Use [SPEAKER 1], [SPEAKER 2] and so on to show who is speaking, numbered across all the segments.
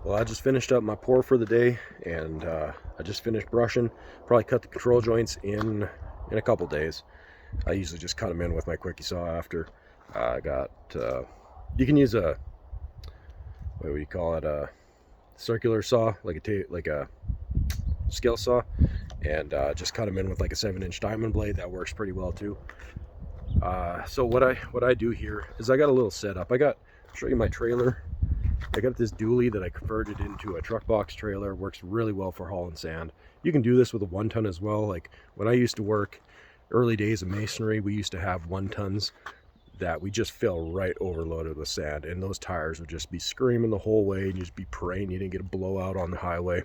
[SPEAKER 1] Well, I just finished up my pour for the day, and I just finished brushing. Probably cut the control joints in a couple days. I usually just cut them in with my quickie saw after. I got you can use a, what do you call it, a circular saw, like a scale saw, and just cut them in with like a 7-inch diamond blade. That works pretty well too. So what I do here is I got a little setup. I'll show you my trailer. I got this dually that I converted into a truck box trailer. Works really well for hauling sand. You can do this with a 1-ton as well. Like when I used to work early days of masonry, we used to have 1-tons that we just fill right overloaded with sand, and those tires would just be screaming the whole way, and you'd just be praying you didn't get a blowout on the highway.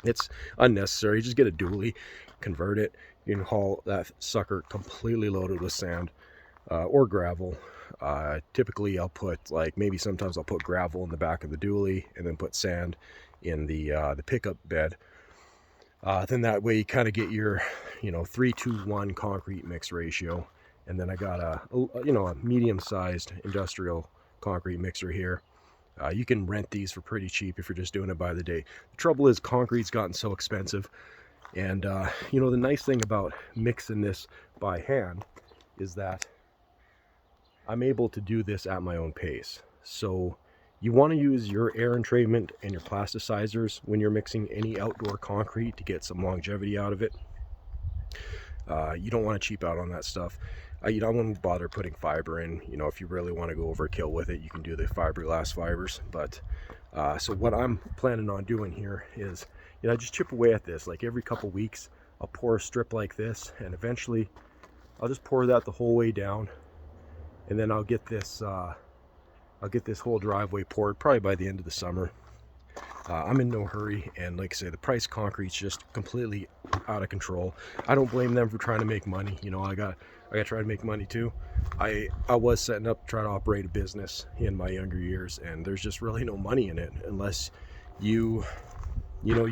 [SPEAKER 1] It's unnecessary. Just get a dually, convert it. You can haul that sucker completely loaded with sand or gravel. Typically I'll put, sometimes I'll put gravel in the back of the dually and then put sand in the pickup bed. Then that way you kind of get your 3-to-1 concrete mix ratio. And then I got a medium-sized industrial concrete mixer here. You can rent these for pretty cheap if you're just doing it by the day. The trouble is concrete's gotten so expensive, and the nice thing about mixing this by hand is that I'm able to do this at my own pace. So you want to use your air entrainment and your plasticizers when you're mixing any outdoor concrete to get some longevity out of it. You don't want to cheap out on that stuff. You don't want to bother putting fiber in. If you really want to go overkill with it, you can do the fiberglass fibers. But so what I'm planning on doing here is, I just chip away at this. Like every couple weeks, I'll pour a strip like this, and eventually I'll just pour that the whole way down, and then I'll get this whole driveway poured probably by the end of the summer. I'm in no hurry, and like I say, the price of concrete's just completely out of control. I don't blame them for trying to make money. I got to try to make money too. I was setting up to try to operate a business in my younger years, and there's just really no money in it unless you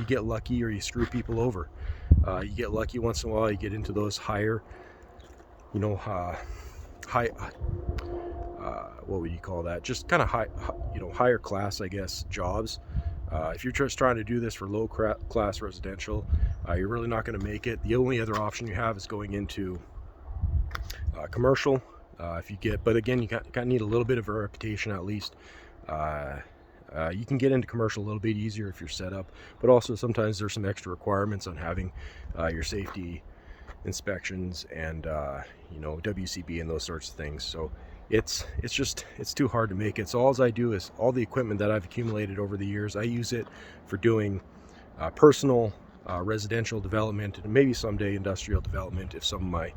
[SPEAKER 1] get lucky or you screw people over. You get lucky once in a while, you get into those higher, what would you call that? Just kind of higher class, I guess, jobs. If you're just trying to do this for low class residential, you're really not going to make it. The only other option you have is going into commercial. But again, you kind of need a little bit of a reputation at least. You can get into commercial a little bit easier if you're set up, but also sometimes there's some extra requirements on having your safety inspections and WCB and those sorts of things. So it's too hard to make it. So all I do is all the equipment that I've accumulated over the years, I use it for doing personal residential development, and maybe someday industrial development if some of my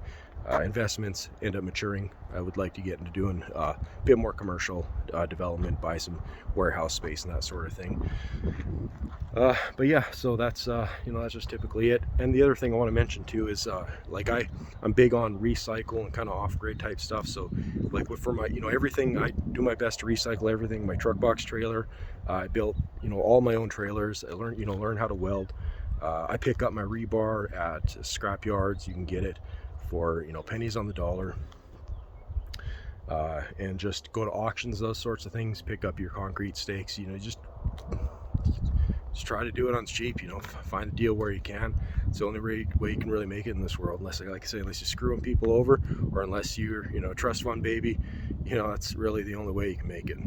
[SPEAKER 1] investments end up maturing. I would like to get into doing a bit more commercial development, buy some warehouse space and that sort of thing. But yeah, so that's that's just typically it. And the other thing I want to mention too is I'm big on recycle and kind of off-grid type stuff. So for my everything, I do my best to recycle everything. My truck box trailer, I built all my own trailers. I learn how to weld. I pick up my rebar at scrap yards. You can get it for pennies on the dollar, and just go to auctions, those sorts of things. Pick up your concrete stakes. Just try to do it on the cheap. Find a deal where you can. It's the only way you can really make it in this world, unless like I say, unless you're screwing people over, or unless you're a trust fund baby. That's really the only way you can make it.